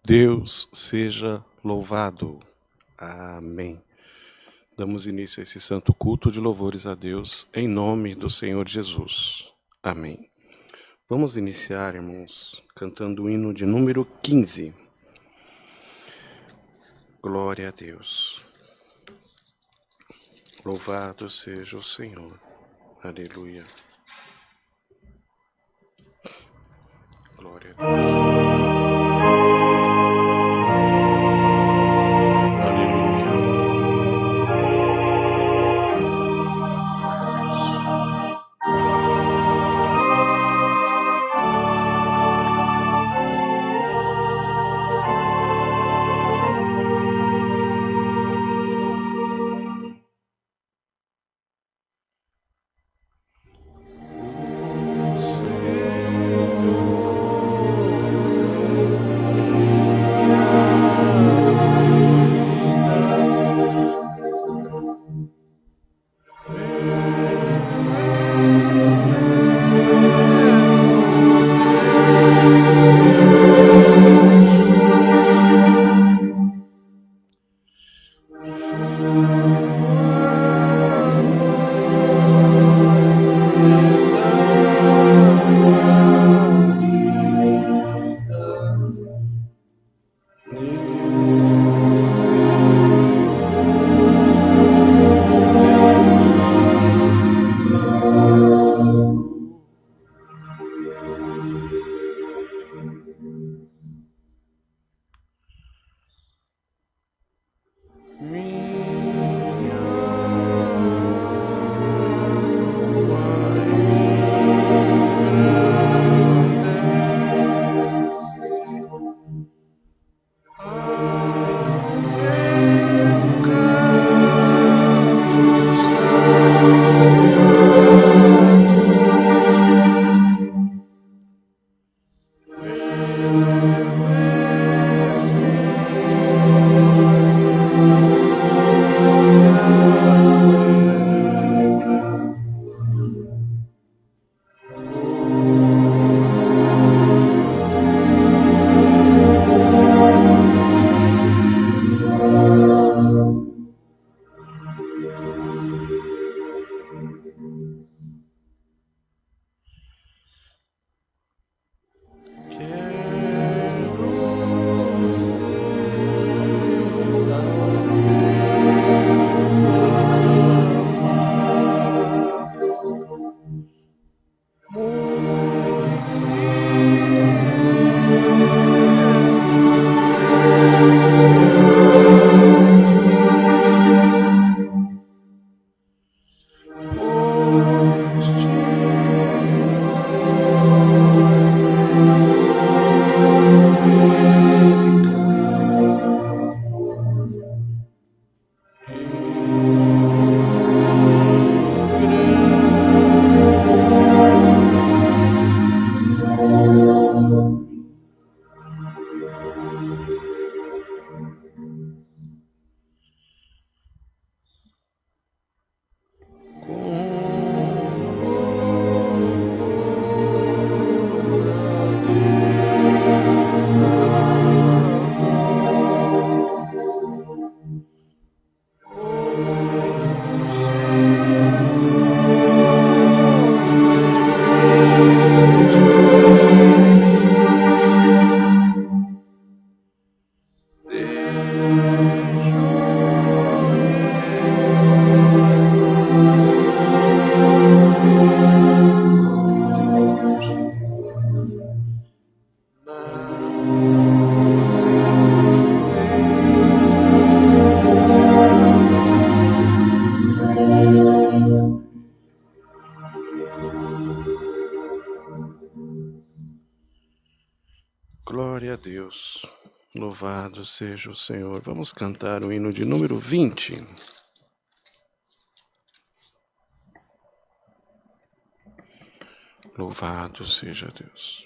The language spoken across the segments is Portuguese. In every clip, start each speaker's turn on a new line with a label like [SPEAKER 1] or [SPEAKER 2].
[SPEAKER 1] Deus seja louvado. Amém. Damos início a esse santo culto de louvores a Deus, em nome do Senhor Jesus. Amém. Vamos iniciar, irmãos, cantando o hino de número 15. Glória a Deus. Louvado seja o Senhor. Aleluia. Glória a Deus. Glória a Deus, louvado seja o Senhor. Vamos cantar o hino de número 20. Louvado seja Deus.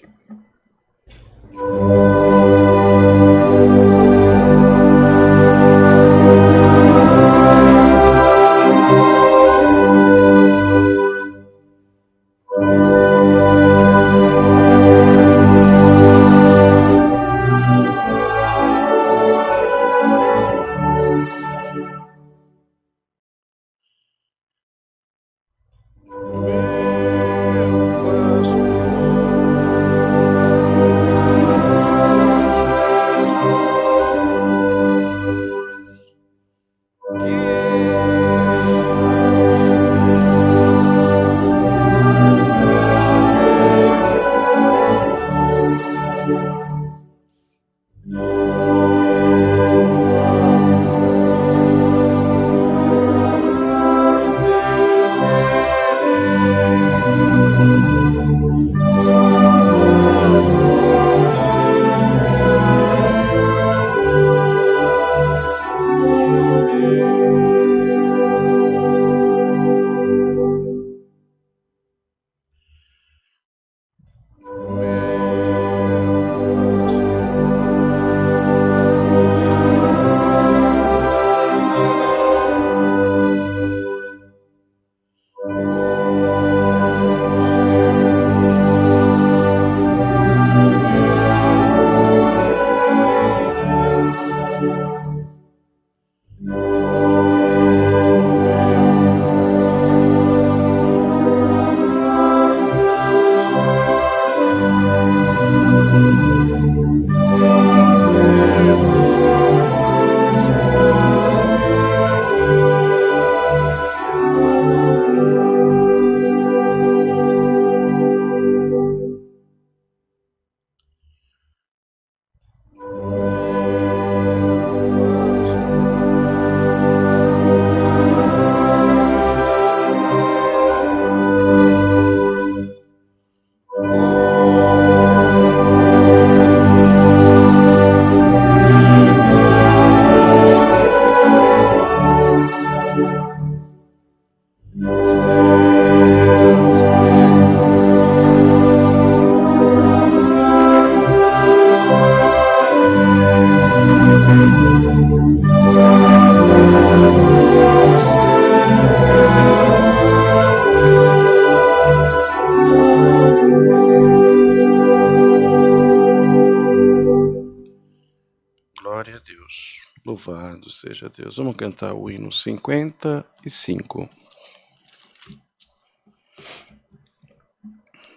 [SPEAKER 1] Louvado seja Deus. Vamos cantar o hino 55.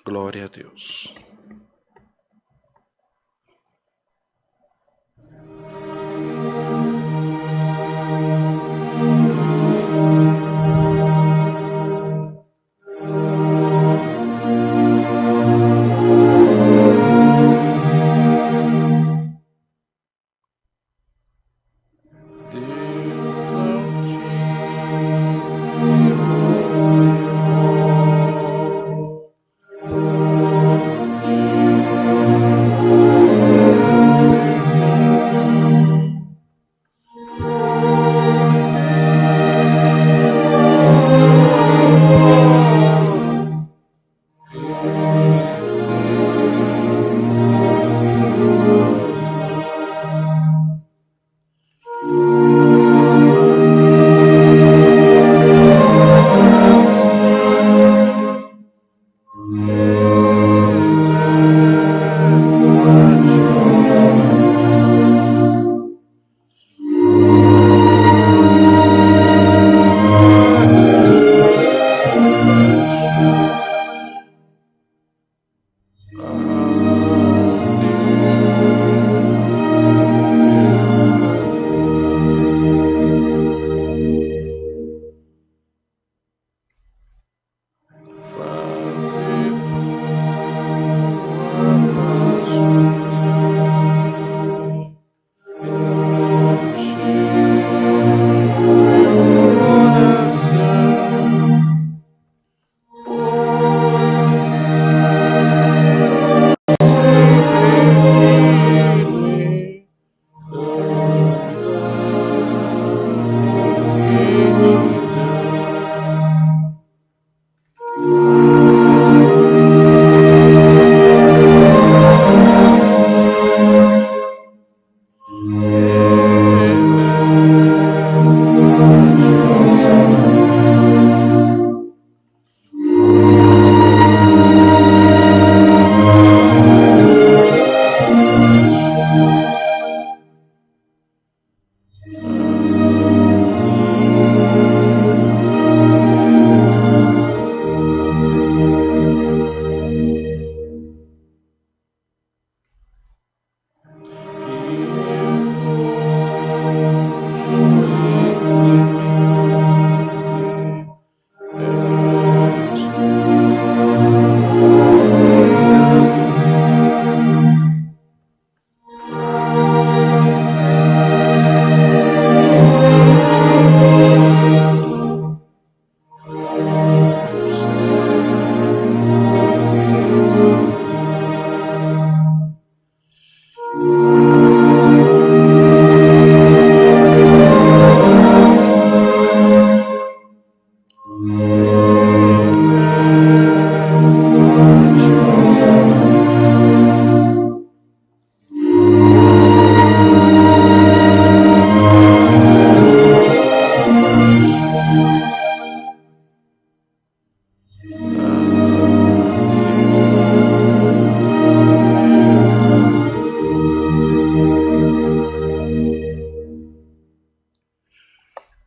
[SPEAKER 1] Glória a Deus.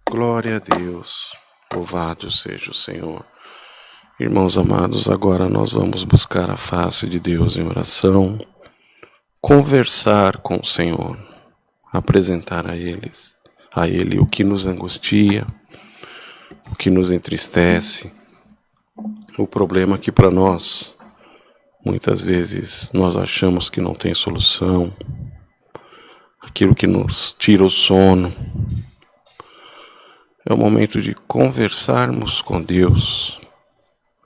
[SPEAKER 1] Glória a Deus, louvado seja o Senhor. Irmãos amados, agora nós vamos buscar a face de Deus em oração, conversar com o Senhor, apresentar a Ele o que nos angustia, o que nos entristece, o problema que para nós, muitas vezes, nós achamos que não tem solução, aquilo que nos tira o sono. É o momento de conversarmos com Deus,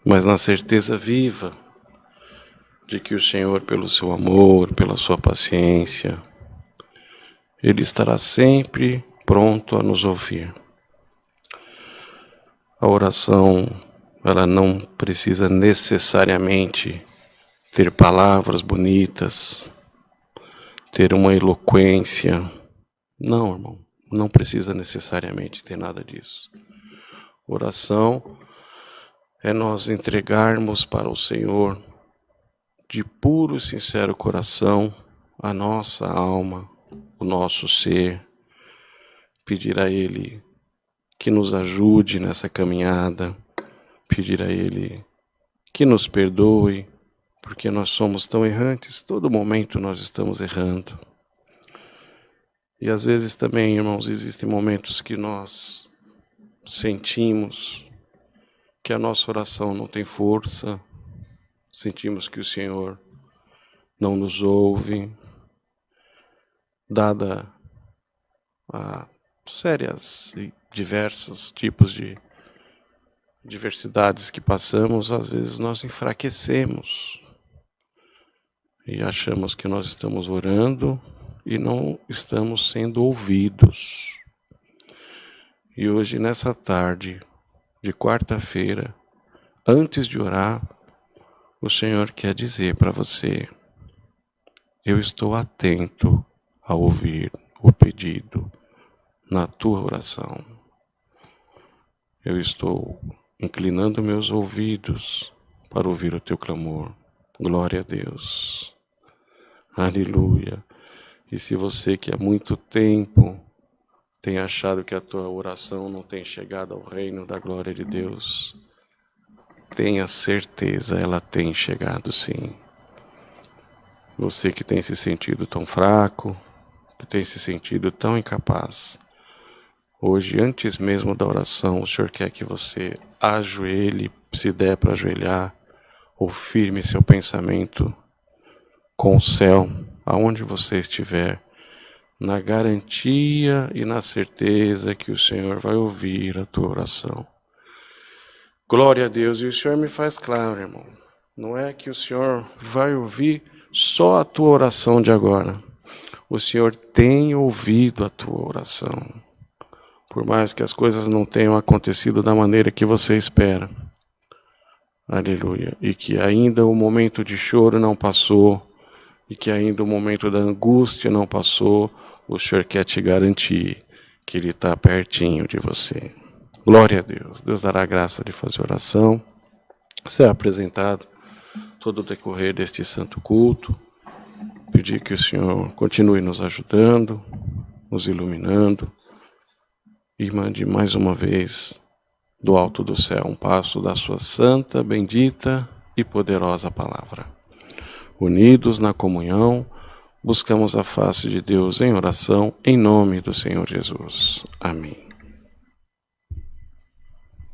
[SPEAKER 1] mas na certeza viva de que o Senhor, pelo seu amor, pela sua paciência, Ele estará sempre pronto a nos ouvir. A oração, ela não precisa necessariamente ter palavras bonitas, ter uma eloquência. Não, irmão, não precisa necessariamente ter nada disso. Oração é nós entregarmos para o Senhor de puro e sincero coração a nossa alma, o nosso ser, pedir a Ele que nos ajude nessa caminhada, pedir a Ele que nos perdoe, porque nós somos tão errantes, todo momento nós estamos errando. E às vezes também, irmãos, existem momentos que nós sentimos que a nossa oração não tem força, sentimos que o Senhor não nos ouve, dada a sérias e diversos tipos de diversidades que passamos, às vezes nós enfraquecemos e achamos que nós estamos orando e não estamos sendo ouvidos. E hoje, nessa tarde de quarta-feira, antes de orar, o Senhor quer dizer para você: eu estou atento a ouvir o pedido na tua oração. Eu estou inclinando meus ouvidos para ouvir o teu clamor. Glória a Deus. Aleluia. E se você que há muito tempo tem achado que a tua oração não tem chegado ao reino da glória de Deus, tenha certeza, ela tem chegado sim. Você que tem se sentido tão fraco, que tem se sentido tão incapaz, hoje, antes mesmo da oração, o Senhor quer que você ajoelhe, se der para ajoelhar, ou firme seu pensamento com o céu, aonde você estiver, na garantia e na certeza que o Senhor vai ouvir a tua oração. Glória a Deus. E o Senhor me faz claro, irmão, não é que o Senhor vai ouvir só a tua oração de agora. O Senhor tem ouvido a tua oração. Por mais que as coisas não tenham acontecido da maneira que você espera. Aleluia. E que ainda o momento de choro não passou, e que ainda o momento da angústia não passou, o Senhor quer te garantir que Ele está pertinho de você. Glória a Deus. Deus dará a graça de fazer oração, ser apresentado todo o decorrer deste santo culto. Pedir que o Senhor continue nos ajudando, nos iluminando, e mande mais uma vez do alto do céu um passo da sua santa, bendita e poderosa palavra. Unidos na comunhão, buscamos a face de Deus em oração, em nome do Senhor Jesus. Amém.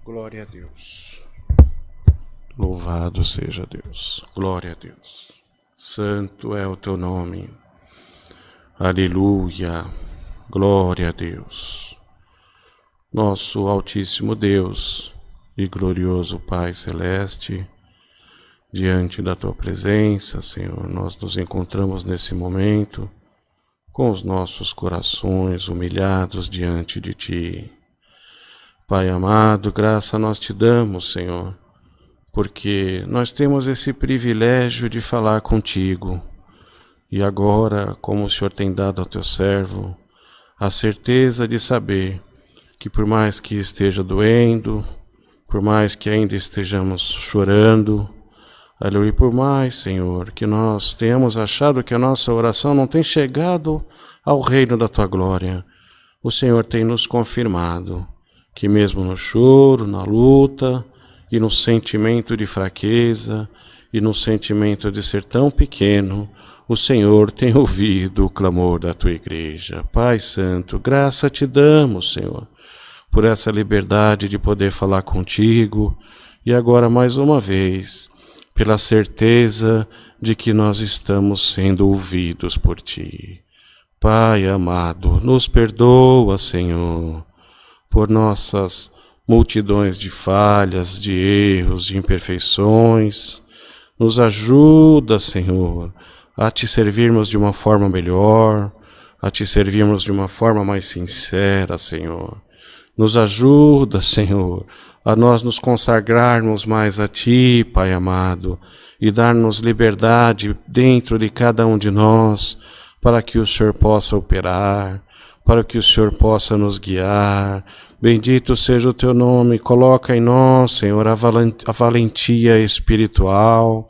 [SPEAKER 1] Glória a Deus. Louvado seja Deus. Glória a Deus. Santo é o teu nome. Aleluia. Glória a Deus. Nosso Altíssimo Deus e glorioso Pai Celeste, diante da Tua presença, Senhor, nós nos encontramos nesse momento com os nossos corações humilhados diante de Ti. Pai amado, graça nós Te damos, Senhor, porque nós temos esse privilégio de falar contigo. E agora, como o Senhor tem dado ao Teu servo, a certeza de saber que por mais que esteja doendo, por mais que ainda estejamos chorando, aleluia, por mais, Senhor, que nós tenhamos achado que a nossa oração não tem chegado ao reino da Tua glória, o Senhor tem nos confirmado que mesmo no choro, na luta e no sentimento de fraqueza e no sentimento de ser tão pequeno, o Senhor tem ouvido o clamor da Tua igreja. Pai Santo, graça Te damos, Senhor, por essa liberdade de poder falar contigo e agora mais uma vez, pela certeza de que nós estamos sendo ouvidos por Ti. Pai amado, nos perdoa, Senhor, por nossas multidões de falhas, de erros, de imperfeições. Nos ajuda, Senhor, a Te servirmos de uma forma melhor, a Te servirmos de uma forma mais sincera, Senhor. Nos ajuda, Senhor, a nós nos consagrarmos mais a Ti, Pai amado, e dar-nos liberdade dentro de cada um de nós, para que o Senhor possa operar, para que o Senhor possa nos guiar. Bendito seja o Teu nome, coloca em nós, Senhor, a valentia espiritual,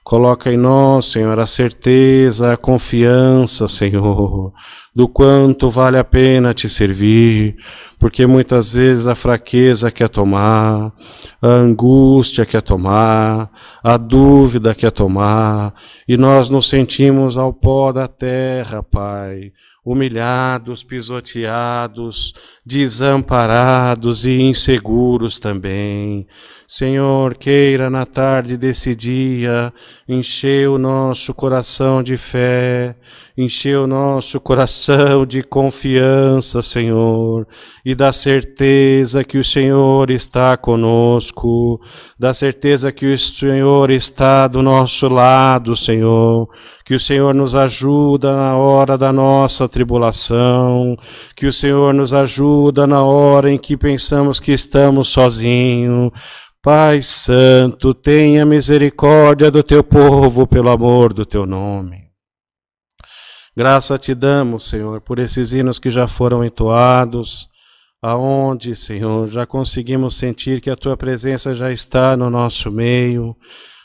[SPEAKER 1] Coloca em nós, Senhor, a certeza, a confiança, Senhor, do quanto vale a pena te servir, porque muitas vezes a fraqueza quer tomar, a angústia quer tomar, a dúvida quer tomar, e nós nos sentimos ao pó da terra, Pai, humilhados, pisoteados, desamparados e inseguros também. Senhor, queira na tarde desse dia encher o nosso coração de fé, encher o nosso coração de confiança, Senhor, e da certeza que o Senhor está conosco, da certeza que o Senhor está do nosso lado, Senhor, que o Senhor nos ajuda na hora da nossa tribulação, que o Senhor nos ajuda na hora em que pensamos que estamos sozinhos. Pai Santo, tenha misericórdia do teu povo pelo amor do teu nome. Graça te damos, Senhor, por esses hinos que já foram entoados, aonde, Senhor, já conseguimos sentir que a tua presença já está no nosso meio.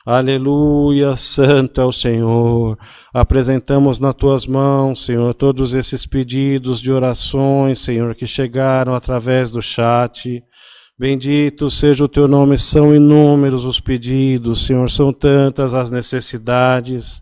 [SPEAKER 1] Aleluia, santo é o Senhor. Apresentamos nas tuas mãos, Senhor, todos esses pedidos de orações, Senhor, que chegaram através do chat. Bendito seja o teu nome, são inúmeros os pedidos, Senhor, são tantas as necessidades.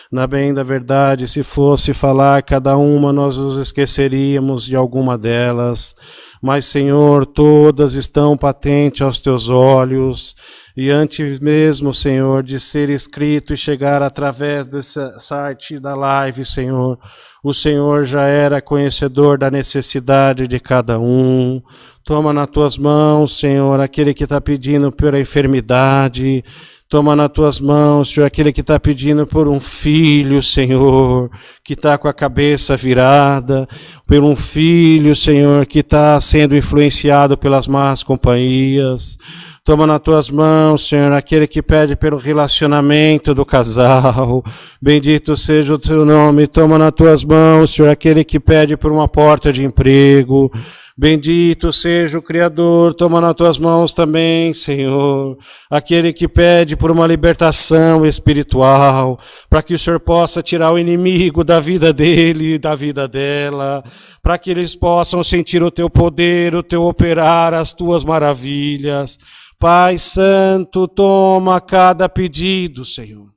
[SPEAKER 1] Na bem da verdade, se fosse falar cada uma, nós nos esqueceríamos de alguma delas. Mas, Senhor, todas estão patentes aos teus olhos. E antes mesmo, Senhor, de ser escrito e chegar através dessa site da live, Senhor, o Senhor já era conhecedor da necessidade de cada um. Toma nas tuas mãos, Senhor, aquele que está pedindo pela enfermidade. Toma nas tuas mãos, Senhor, aquele que está pedindo por um filho, Senhor, que está com a cabeça virada, por um filho, Senhor, que está sendo influenciado pelas más companhias. Toma nas tuas mãos, Senhor, aquele que pede pelo relacionamento do casal. Bendito seja o teu nome. Toma nas tuas mãos, Senhor, aquele que pede por uma porta de emprego. Bendito seja o Criador, toma nas tuas mãos também, Senhor, aquele que pede por uma libertação espiritual, para que o Senhor possa tirar o inimigo da vida dele e da vida dela, para que eles possam sentir o teu poder, o teu operar, as tuas maravilhas. Pai Santo, toma cada pedido, Senhor,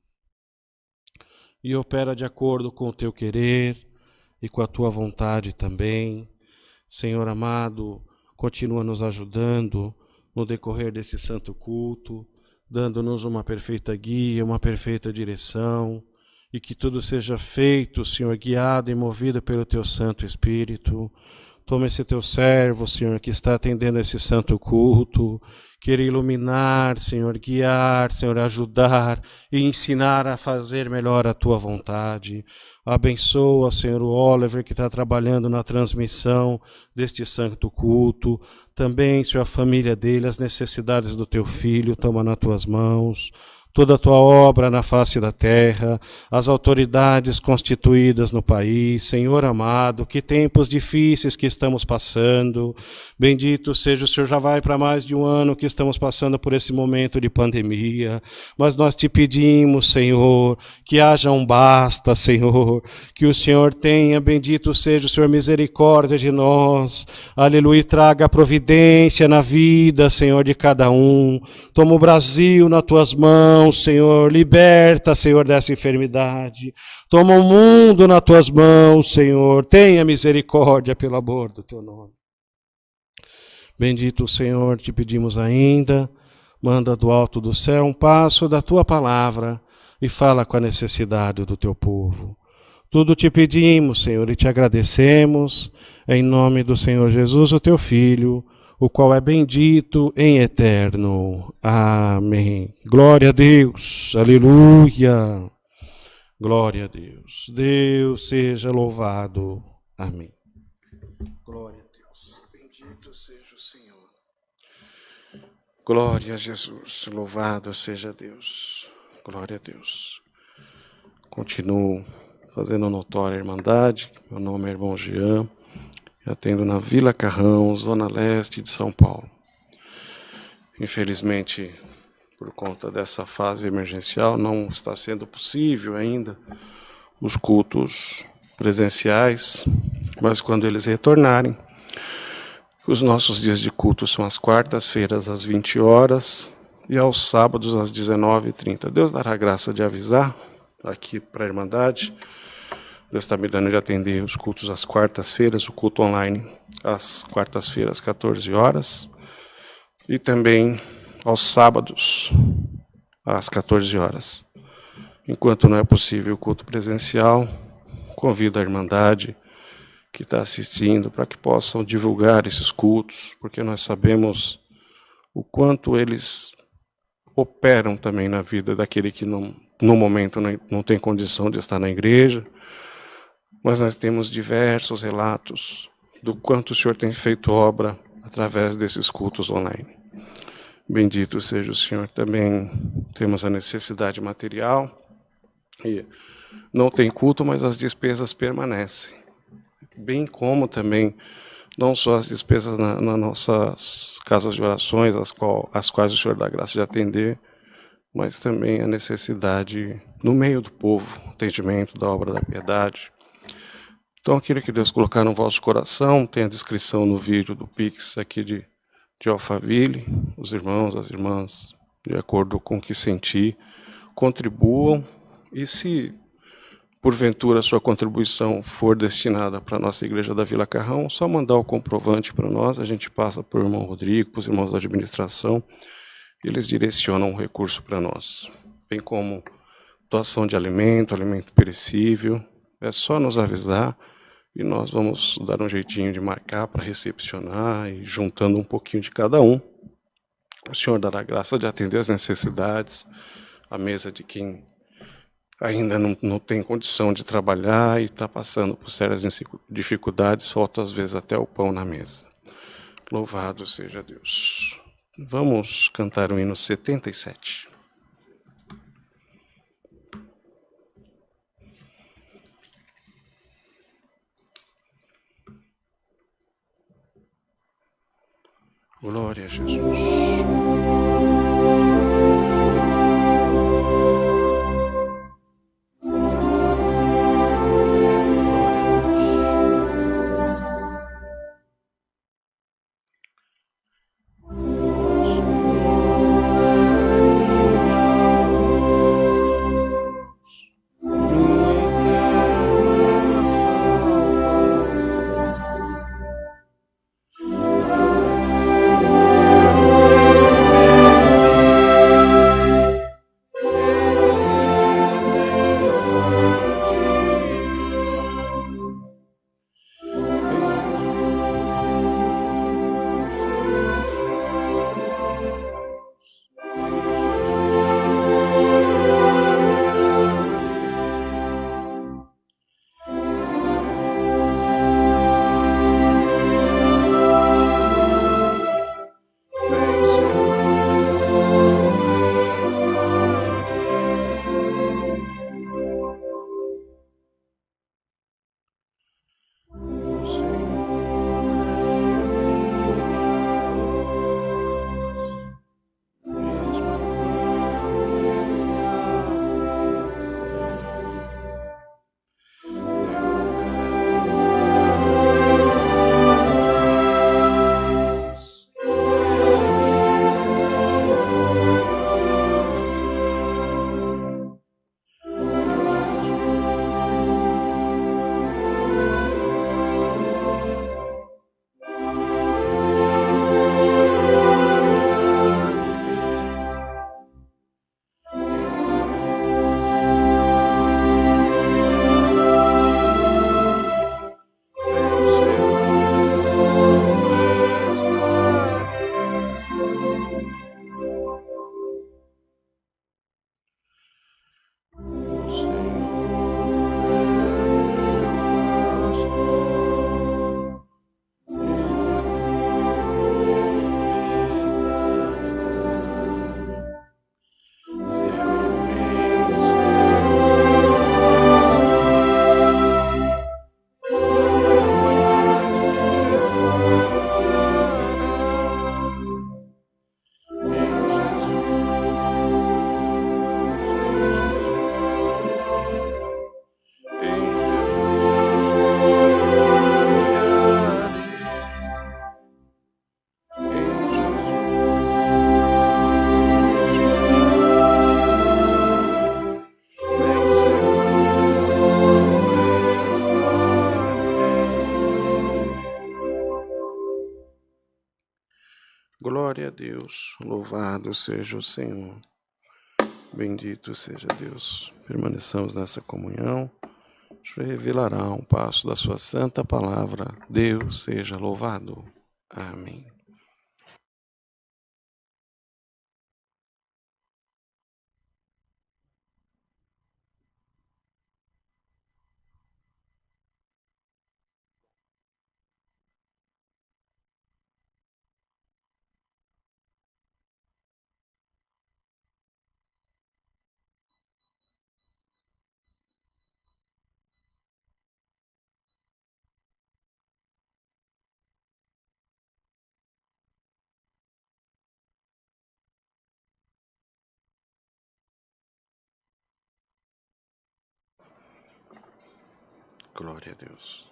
[SPEAKER 1] e opera de acordo com o teu querer e com a tua vontade também. Senhor amado, continua nos ajudando no decorrer desse santo culto, dando-nos uma perfeita guia, uma perfeita direção, e que tudo seja feito, Senhor, guiado e movido pelo teu Santo Espírito. Toma esse teu servo, Senhor, que está atendendo esse santo culto, queira iluminar, Senhor, guiar, Senhor, ajudar e ensinar a fazer melhor a tua vontade. Abençoa, Senhor, o Oliver que está trabalhando na transmissão deste santo culto. Também, Senhor, a família dele, as necessidades do teu filho, toma nas tuas mãos. Toda a tua obra na face da terra, as autoridades constituídas no país, Senhor amado, que tempos difíceis que estamos passando. Bendito seja o Senhor, já vai para mais de um ano que estamos passando por esse momento de pandemia, mas nós te pedimos, Senhor, que haja um basta, Senhor, que o Senhor tenha, bendito seja o Senhor, misericórdia de nós, aleluia, traga a providência na vida, Senhor, de cada um. Toma o Brasil nas tuas mãos, Senhor, liberta, Senhor, dessa enfermidade. Toma o mundo nas tuas mãos, Senhor. Tenha misericórdia pelo amor do teu nome. Bendito o Senhor, te pedimos ainda, manda do alto do céu um passo da tua palavra e fala com a necessidade do teu povo. Tudo te pedimos, Senhor, e te agradecemos, em nome do Senhor Jesus, o teu Filho, o qual é bendito em eterno. Amém. Glória a Deus. Aleluia. Glória a Deus. Deus seja louvado. Amém. Glória a Deus. Bendito seja o Senhor. Glória a Jesus. Louvado seja Deus. Glória a Deus. Continuo fazendo notória a Irmandade. Meu nome é irmão Jean. Atendo na Vila Carrão, Zona Leste de São Paulo. Infelizmente, por conta dessa fase emergencial, não está sendo possível ainda os cultos presenciais, mas quando eles retornarem, os nossos dias de culto são às quartas-feiras às 20 horas e aos sábados às 19h30. Deus dará a graça de avisar aqui para a Irmandade. Deus está me dando de atender os cultos às quartas-feiras, o culto online às quartas-feiras às 14 horas e também aos sábados às 14 horas. Enquanto não é possível o culto presencial, convido a Irmandade que está assistindo para que possam divulgar esses cultos, porque nós sabemos o quanto eles operam também na vida daquele que no momento não tem condição de estar na igreja, mas nós temos diversos relatos do quanto o Senhor tem feito obra através desses cultos online. Bendito seja o Senhor. Também temos a necessidade material, e não tem culto, mas as despesas permanecem. Bem como também, não só as despesas nas nossas casas de orações, as quais o Senhor dá graça de atender, mas também a necessidade no meio do povo, atendimento da obra da piedade. Então, aquilo que Deus colocar no vosso coração, tem a descrição no vídeo do Pix aqui de Alphaville, os irmãos, as irmãs, de acordo com o que sentir, contribuam, e se porventura a sua contribuição for destinada para a nossa igreja da Vila Carrão, só mandar o comprovante para nós, a gente passa para o irmão Rodrigo, para os irmãos da administração, e eles direcionam o recurso para nós. Bem como doação de alimento perecível, é só nos avisar e nós vamos dar um jeitinho de marcar para recepcionar e juntando um pouquinho de cada um. O Senhor dará graça de atender as necessidades, a mesa de quem ainda não tem condição de trabalhar e está passando por sérias dificuldades, falta às vezes até o pão na mesa. Louvado seja Deus. Vamos cantar o hino 77. Glória a Jesus. Glória a Deus, louvado seja o Senhor, bendito seja Deus. Permaneçamos nessa comunhão, o Senhor revelará um passo da sua santa palavra. Deus seja louvado. Amém. Glória a Deus.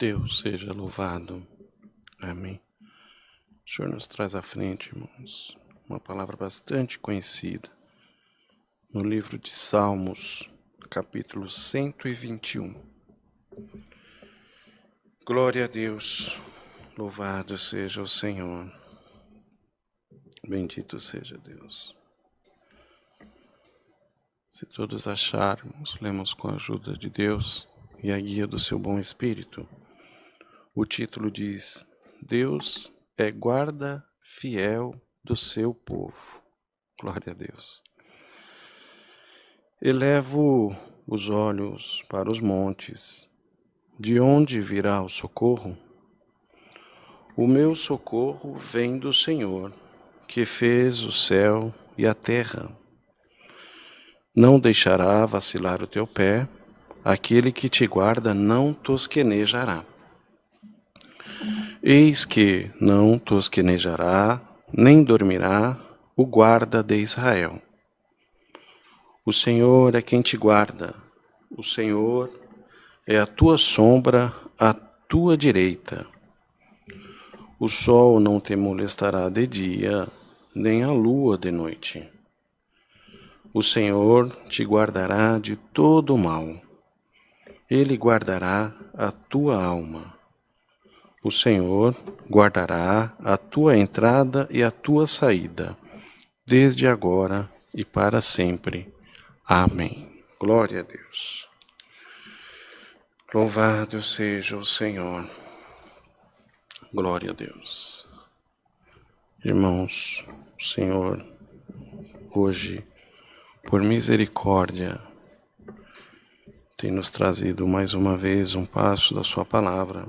[SPEAKER 1] Deus seja louvado. Amém. O Senhor nos traz à frente, irmãos, uma palavra bastante conhecida no livro de Salmos, capítulo 121. Glória a Deus, louvado seja o Senhor, bendito seja Deus. Se todos acharmos, lemos com a ajuda de Deus e a guia do seu bom Espírito. O título diz: Deus é guarda fiel do seu povo. Glória a Deus. Elevo os olhos para os montes. De onde virá o socorro? O meu socorro vem do Senhor, que fez o céu e a terra. Não deixará vacilar o teu pé, aquele que te guarda não tosquenejará. Eis que não tosquenejará, nem dormirá, o guarda de Israel. O Senhor é quem te guarda, o Senhor é a tua sombra à tua direita. O sol não te molestará de dia, nem a lua de noite. O Senhor te guardará de todo o mal. Ele guardará a tua alma. O Senhor guardará a tua entrada e a tua saída, desde agora e para sempre. Amém. Glória a Deus. Louvado seja o Senhor. Glória a Deus. Irmãos, o Senhor, hoje, por misericórdia, tem nos trazido mais uma vez um passo da sua palavra.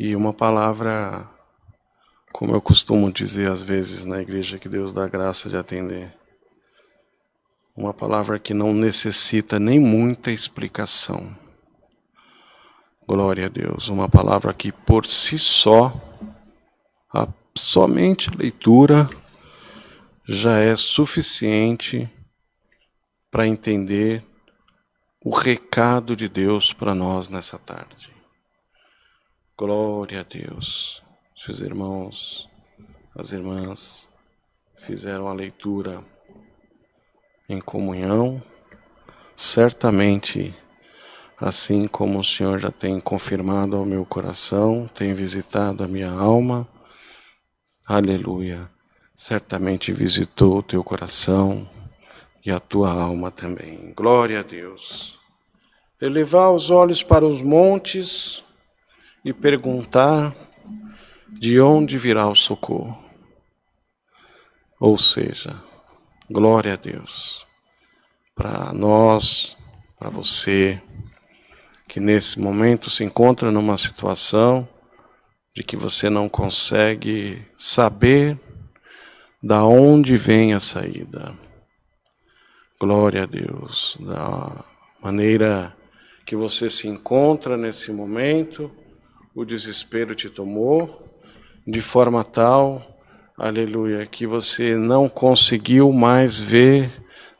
[SPEAKER 1] E uma palavra, como eu costumo dizer às vezes na igreja, que Deus dá graça de atender. Uma palavra que não necessita nem muita explicação. Glória a Deus. Uma palavra que por si só, somente a leitura já é suficiente para entender o recado de Deus para nós nessa tarde. Glória a Deus. Se os irmãos, as irmãs fizeram a leitura em comunhão, certamente, assim como o Senhor já tem confirmado ao meu coração, tem visitado a minha alma, aleluia, certamente visitou o teu coração e a tua alma também. Glória a Deus. Elevar os olhos para os montes e perguntar de onde virá o socorro. Ou seja, glória a Deus. Para nós, para você, que nesse momento se encontra numa situação de que você não consegue saber da onde vem a saída. Glória a Deus. Da maneira que você se encontra nesse momento, o desespero te tomou, de forma tal, aleluia, que você não conseguiu mais ver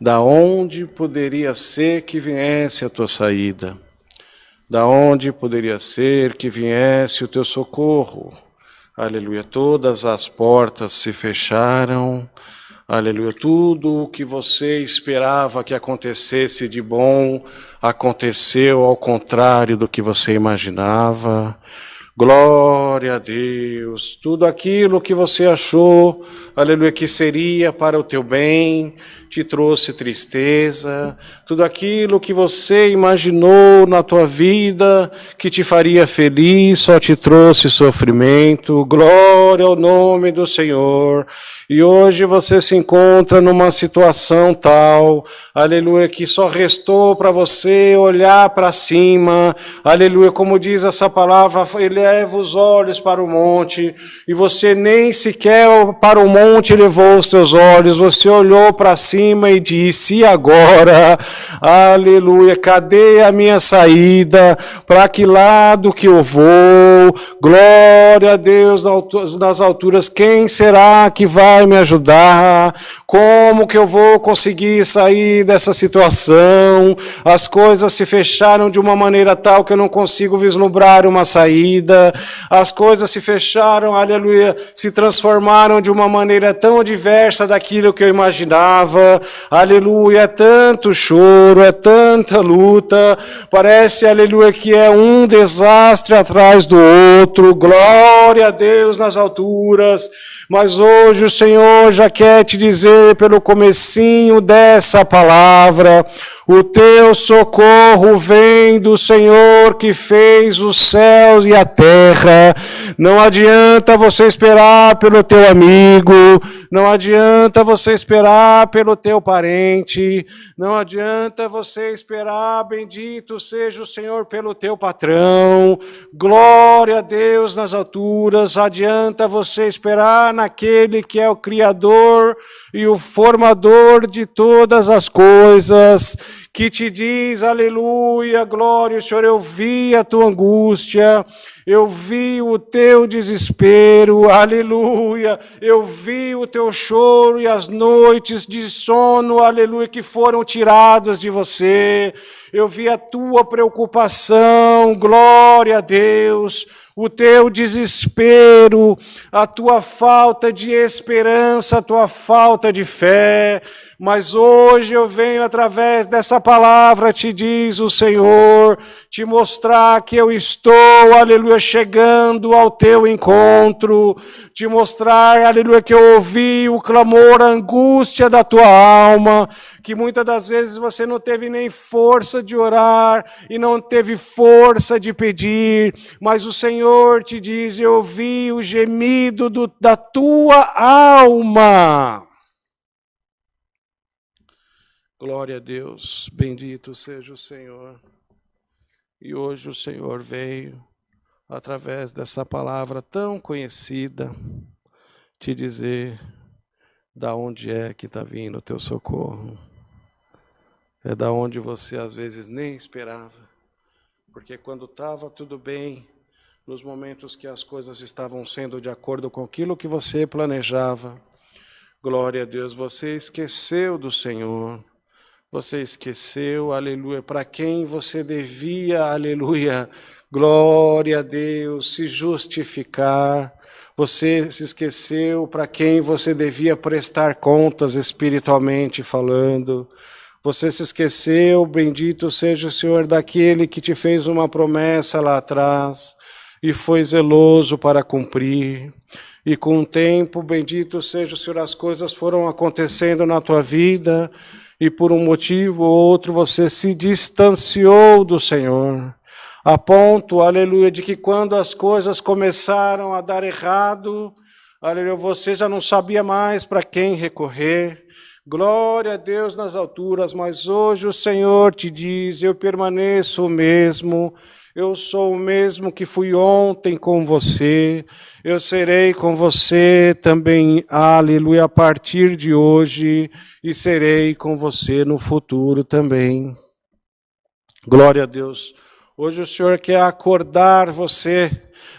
[SPEAKER 1] da onde poderia ser que viesse a tua saída, da onde poderia ser que viesse o teu socorro. Aleluia, todas as portas se fecharam, aleluia, tudo o que você esperava que acontecesse de bom, aconteceu ao contrário do que você imaginava. Glória a Deus, tudo aquilo que você achou, aleluia, que seria para o teu bem, te trouxe tristeza, tudo aquilo que você imaginou na tua vida, que te faria feliz, só te trouxe sofrimento. Glória ao nome do Senhor. E hoje você se encontra numa situação tal, aleluia, que só restou para você olhar para cima, aleluia, como diz essa palavra, eleva os olhos para o monte, e você nem sequer para o monte levou os seus olhos, você olhou para cima e disse, e agora, aleluia, cadê a minha saída, para que lado que eu vou? Glória a Deus nas alturas, quem será que vai me ajudar? Como que eu vou conseguir sair dessa situação? As coisas se fecharam de uma maneira tal que eu não consigo vislumbrar uma saída. As coisas se fecharam, aleluia, se transformaram de uma maneira tão diversa daquilo que eu imaginava. Aleluia, é tanto choro, é tanta luta. Parece, aleluia, que é um desastre atrás do outro. Glória a Deus nas alturas. Mas hoje o Senhor já quer te dizer pelo comecinho dessa palavra, o teu socorro vem do Senhor que fez os céus e a terra. Não adianta você esperar pelo teu amigo, não adianta você esperar pelo teu parente, não adianta você esperar, bendito seja o Senhor, pelo teu patrão. Glória a Deus nas alturas, adianta você esperar naquele que é o Criador e o formador de todas as coisas, que te diz, aleluia, glória, Senhor, eu vi a tua angústia, eu vi o teu desespero, aleluia, eu vi o teu choro e as noites de sono, aleluia, que foram tiradas de você, eu vi a tua preocupação, glória a Deus, o teu desespero, a tua falta de esperança, a tua falta de fé. Mas hoje eu venho através dessa palavra, te diz o Senhor, te mostrar que eu estou, aleluia, chegando ao teu encontro, te mostrar, aleluia, que eu ouvi o clamor, a angústia da tua alma, que muitas das vezes você não teve nem força de orar e não teve força de pedir, mas o Senhor te diz, eu ouvi o gemido da tua alma. Glória a Deus, bendito seja o Senhor. E hoje o Senhor veio, através dessa palavra tão conhecida, te dizer da onde é que está vindo o teu socorro. É da onde você às vezes nem esperava. Porque quando estava tudo bem, nos momentos que as coisas estavam sendo de acordo com aquilo que você planejava, glória a Deus, você esqueceu do Senhor. Você esqueceu, aleluia, para quem você devia, aleluia, glória a Deus, se justificar. Você se esqueceu para quem você devia prestar contas espiritualmente falando. Você se esqueceu, bendito seja o Senhor, daquele que te fez uma promessa lá atrás e foi zeloso para cumprir. E com o tempo, bendito seja o Senhor, as coisas foram acontecendo na tua vida, e por um motivo ou outro você se distanciou do Senhor, a ponto, aleluia, de que quando as coisas começaram a dar errado, aleluia, você já não sabia mais para quem recorrer. Glória a Deus nas alturas, mas hoje o Senhor te diz, eu permaneço o mesmo, eu sou o mesmo que fui ontem com você, eu serei com você também, aleluia, a partir de hoje, e serei com você no futuro também. Glória a Deus. Hoje o Senhor quer acordar você.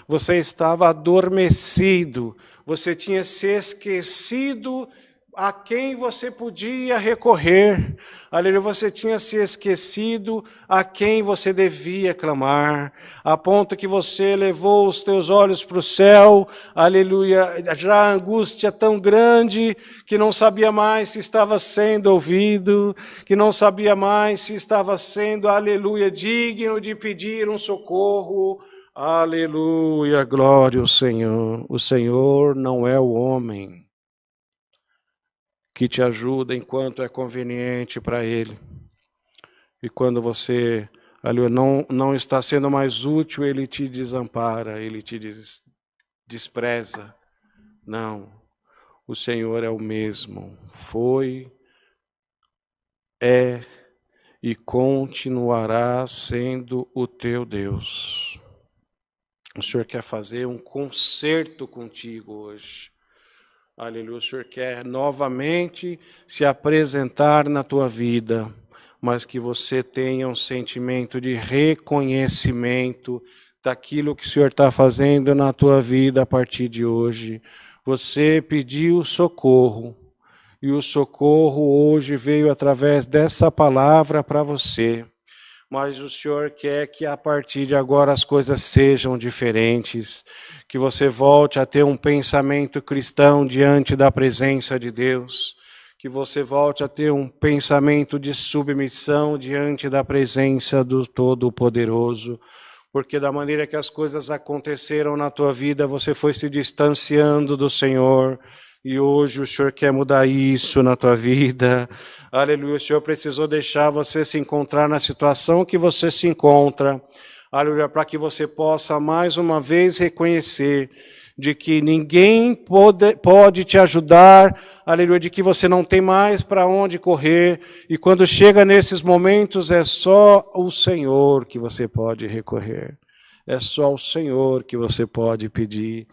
[SPEAKER 1] Você estava adormecido. Você tinha se esquecido a quem você podia recorrer. Aleluia, você tinha se esquecido a quem você devia clamar, a ponto que você levou os teus olhos para o céu, aleluia, já a angústia tão grande que não sabia mais se estava sendo ouvido, que não sabia mais se estava sendo, aleluia, digno de pedir um socorro. Aleluia, glória ao Senhor. O Senhor não é o homem que te ajuda enquanto é conveniente para Ele. E quando você não está sendo mais útil, Ele te desampara, Ele te despreza. Não, o Senhor é o mesmo, foi, é e continuará sendo o teu Deus. O Senhor quer fazer um concerto contigo hoje. Aleluia, o Senhor quer novamente se apresentar na tua vida, mas que você tenha um sentimento de reconhecimento daquilo que o Senhor está fazendo na tua vida a partir de hoje. Você pediu socorro, e o socorro hoje veio através dessa palavra para você. Mas o Senhor quer que a partir de agora as coisas sejam diferentes, que você volte a ter um pensamento cristão diante da presença de Deus, que você volte a ter um pensamento de submissão diante da presença do Todo-Poderoso, porque da maneira que as coisas aconteceram na tua vida, você foi se distanciando do Senhor, e hoje o Senhor quer mudar isso na tua vida. Aleluia, o Senhor precisou deixar você se encontrar na situação que você se encontra. Aleluia, para que você possa mais uma vez reconhecer de que ninguém pode te ajudar, aleluia, de que você não tem mais para onde correr. E quando chega nesses momentos, é só o Senhor que você pode recorrer. É só o Senhor que você pode pedir.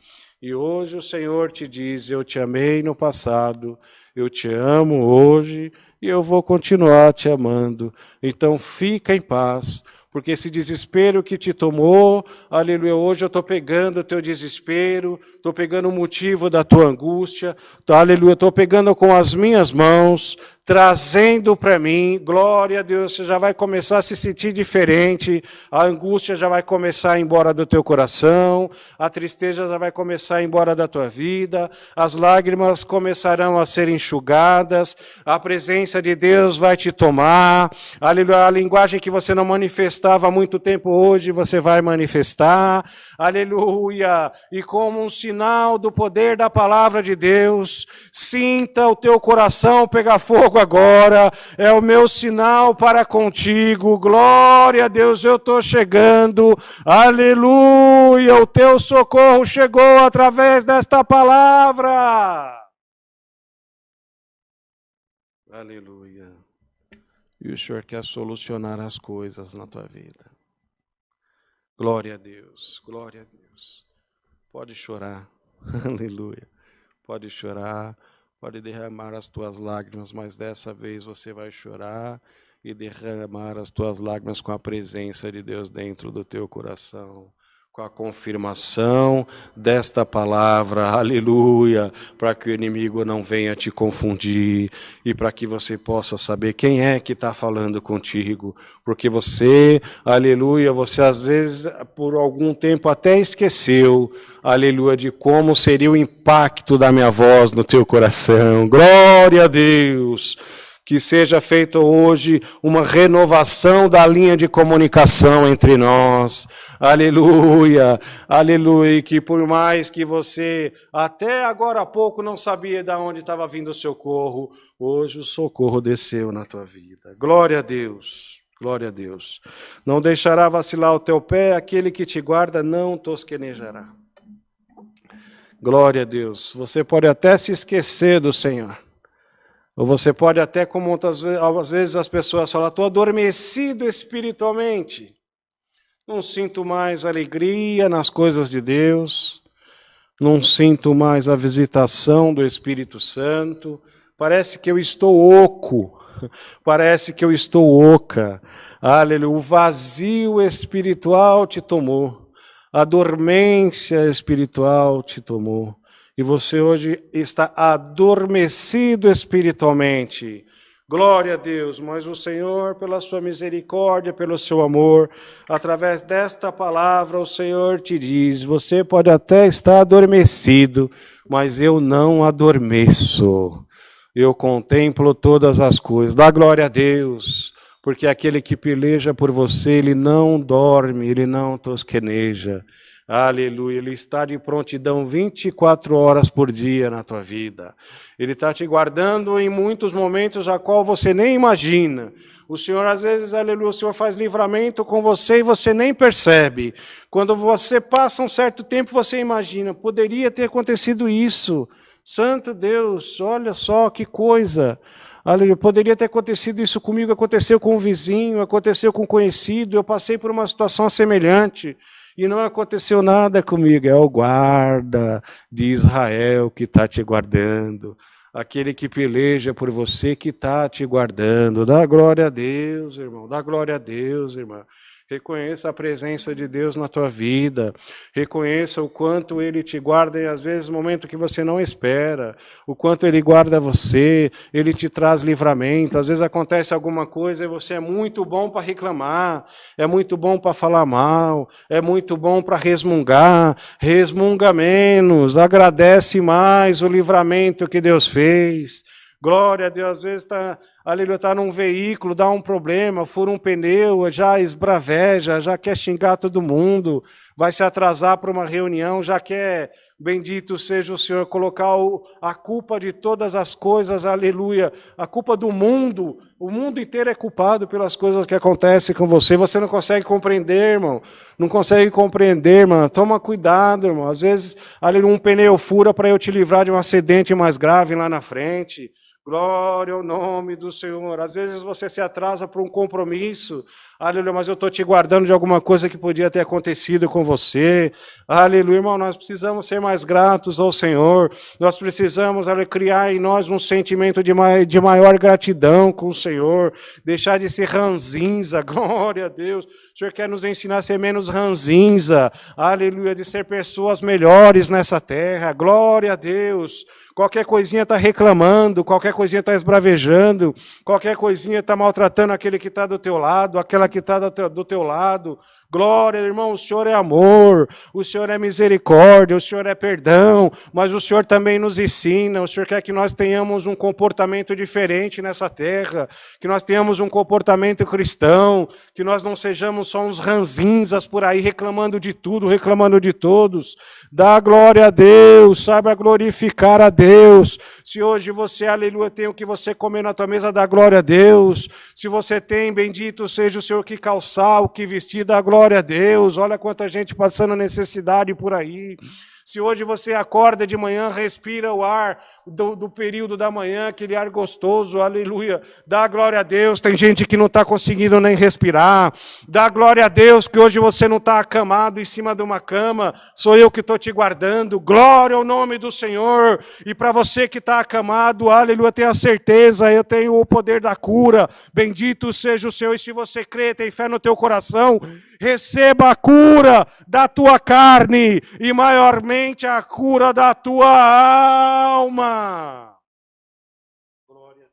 [SPEAKER 1] E hoje o Senhor te diz, eu te amei no passado, eu te amo hoje e eu vou continuar te amando. Então fica em paz, porque esse desespero que te tomou, aleluia, hoje eu estou pegando o teu desespero, estou pegando o motivo da tua angústia, aleluia, estou pegando com as minhas mãos, trazendo para mim, glória a Deus, você já vai começar a se sentir diferente, a angústia já vai começar a ir embora do teu coração, a tristeza já vai começar a ir embora da tua vida, as lágrimas começarão a ser enxugadas, a presença de Deus vai te tomar, aleluia, a linguagem que você não manifestava há muito tempo hoje, você vai manifestar, aleluia, e como um sinal do poder da palavra de Deus, sinta o teu coração pegar fogo agora, é o meu sinal para contigo, glória a Deus, eu estou chegando, aleluia, o teu socorro chegou através desta palavra, aleluia, e o Senhor quer solucionar as coisas na tua vida, glória a Deus, pode chorar, aleluia, pode chorar, pode derramar as tuas lágrimas, mas dessa vez você vai chorar e derramar as tuas lágrimas com a presença de Deus dentro do teu coração, com a confirmação desta palavra, aleluia, para que o inimigo não venha te confundir e para que você possa saber quem é que está falando contigo, porque você, aleluia, você às vezes por algum tempo até esqueceu, aleluia, de como seria o impacto da minha voz no teu coração, glória a Deus. Que seja feita hoje uma renovação da linha de comunicação entre nós. Aleluia, aleluia. E que por mais que você até agora há pouco não sabia de onde estava vindo o socorro, hoje o socorro desceu na tua vida. Glória a Deus, glória a Deus. Não deixará vacilar o teu pé, aquele que te guarda não tosquenejará. Glória a Deus. Você pode até se esquecer do Senhor. Ou você pode até, como às vezes as pessoas falam, estou adormecido espiritualmente. Não sinto mais alegria nas coisas de Deus. Não sinto mais a visitação do Espírito Santo. Parece que eu estou oco. Parece que eu estou oca. Aleluia. O vazio espiritual te tomou. A dormência espiritual te tomou. E você hoje está adormecido espiritualmente. Glória a Deus, mas o Senhor, pela sua misericórdia, pelo seu amor, através desta palavra, o Senhor te diz, você pode até estar adormecido, mas eu não adormeço. Eu contemplo todas as coisas. Dá glória a Deus, porque aquele que peleja por você, ele não dorme, ele não tosqueneja. Aleluia, Ele está de prontidão 24 horas por dia na tua vida. Ele está te guardando em muitos momentos a qual você nem imagina. O Senhor, às vezes, aleluia, o Senhor faz livramento com você e você nem percebe. Quando você passa um certo tempo, você imagina, poderia ter acontecido isso. Santo Deus, olha só que coisa. Aleluia, poderia ter acontecido isso comigo, aconteceu com um vizinho, aconteceu com um conhecido, eu passei por uma situação semelhante. E não aconteceu nada comigo, é o guarda de Israel que está te guardando, aquele que peleja por você que está te guardando. Dá glória a Deus, irmão, dá glória a Deus, irmã. Reconheça a presença de Deus na tua vida. Reconheça o quanto Ele te guarda, e às vezes, no momento que você não espera. O quanto Ele guarda você, Ele te traz livramento. Às vezes acontece alguma coisa e você é muito bom para reclamar, é muito bom para falar mal, é muito bom para resmungar. Resmunga menos, agradece mais o livramento que Deus fez. Glória a Deus, às vezes está num veículo, dá um problema, fura um pneu, já esbraveja, já quer xingar todo mundo, vai se atrasar para uma reunião, já quer, bendito seja o Senhor, colocar a culpa de todas as coisas, aleluia, a culpa do mundo. O mundo inteiro é culpado pelas coisas que acontecem com você. Você não consegue compreender, irmão. Não consegue compreender, irmão. Toma cuidado, irmão. Às vezes, aleluia, um pneu fura para eu te livrar de um acidente mais grave lá na frente. Glória ao nome do Senhor. Às vezes você se atrasa para um compromisso. Aleluia, mas eu estou te guardando de alguma coisa que podia ter acontecido com você. Aleluia, irmão, nós precisamos ser mais gratos ao Senhor. Nós precisamos criar em nós um sentimento de maior gratidão com o Senhor. Deixar de ser ranzinza. Glória a Deus. O Senhor quer nos ensinar a ser menos ranzinza. Aleluia, de ser pessoas melhores nessa terra. Glória a Deus. Qualquer coisinha está reclamando, qualquer coisinha está esbravejando, qualquer coisinha está maltratando aquele que está do teu lado, aquela que está do teu lado. Glória, irmão, o Senhor é amor, o Senhor é misericórdia, o Senhor é perdão, mas o Senhor também nos ensina, o Senhor quer que nós tenhamos um comportamento diferente nessa terra, que nós tenhamos um comportamento cristão, que nós não sejamos só uns ranzinzas por aí reclamando de tudo, reclamando de todos. Dá glória a Deus, saiba glorificar a Deus. Se hoje você, aleluia, tem o que você comer na tua mesa, dá glória a Deus. Se você tem, bendito seja o Senhor, que calçar, o que vestir, dá glória a Deus. Olha quanta gente passando necessidade por aí. Se hoje você acorda de manhã, respira o ar do período da manhã, aquele ar gostoso, aleluia, dá glória a Deus. Tem gente que não está conseguindo nem respirar. Dá glória a Deus que hoje você não está acamado em cima de uma cama, sou eu que estou te guardando. Glória ao nome do Senhor. E para você que está acamado, aleluia, tenha certeza, eu tenho o poder da cura. Bendito seja o Senhor. E se você crê, tem fé no teu coração, receba a cura da tua carne e maiormente a cura da tua alma. Glória.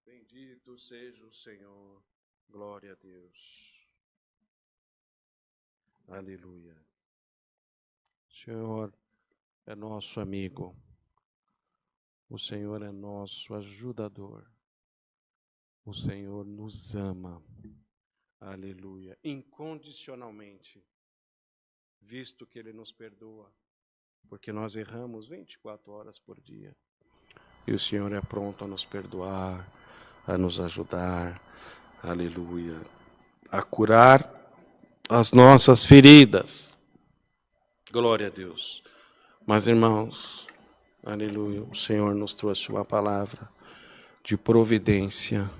[SPEAKER 1] Bendito seja o Senhor. Glória a Deus. Aleluia. O Senhor é nosso amigo. O Senhor é nosso ajudador. O Senhor nos ama. Aleluia. Incondicionalmente. Visto que Ele nos perdoa. Porque nós erramos 24 horas por dia. E o Senhor é pronto a nos perdoar, a nos ajudar. Aleluia. A curar as nossas feridas. Glória a Deus. Mas, irmãos, aleluia, o Senhor nos trouxe uma palavra de providência.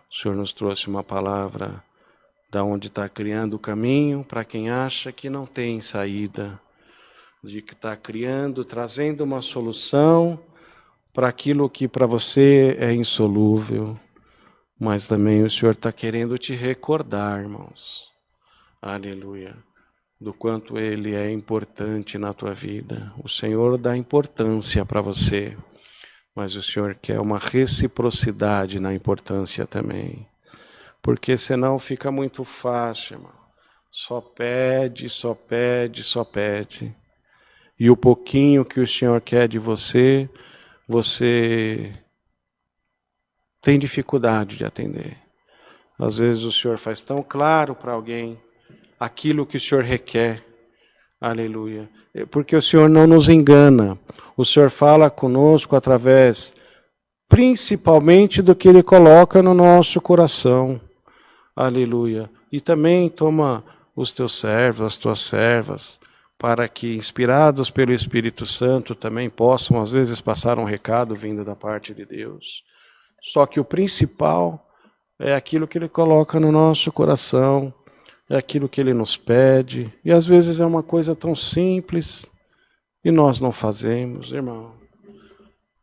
[SPEAKER 1] O Senhor nos trouxe uma palavra da onde está criando o caminho para quem acha que não tem saída, de que está criando, trazendo uma solução para aquilo que para você é insolúvel, mas também o Senhor está querendo te recordar, irmãos, aleluia, do quanto Ele é importante na tua vida. O Senhor dá importância para você, mas o Senhor quer uma reciprocidade na importância também, porque senão fica muito fácil, irmão. Só pede, só pede, só pede. E o pouquinho que o Senhor quer de você, você tem dificuldade de atender. Às vezes o Senhor faz tão claro para alguém aquilo que o Senhor requer. Aleluia. Porque o Senhor não nos engana. O Senhor fala conosco através, principalmente, do que Ele coloca no nosso coração. Aleluia. E também toma os teus servos, as tuas servas, para que, inspirados pelo Espírito Santo, também possam, às vezes, passar um recado vindo da parte de Deus. Só que o principal é aquilo que Ele coloca no nosso coração, é aquilo que Ele nos pede, e às vezes é uma coisa tão simples, e nós não fazemos, irmão.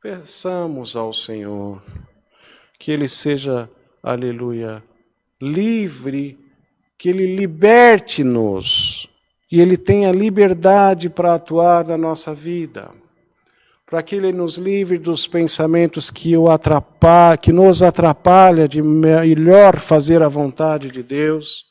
[SPEAKER 1] Peçamos ao Senhor que Ele seja, aleluia, livre, que Ele liberte-nos, e Ele tenha liberdade para atuar na nossa vida, para que Ele nos livre dos pensamentos que nos atrapalham de melhor fazer a vontade de Deus,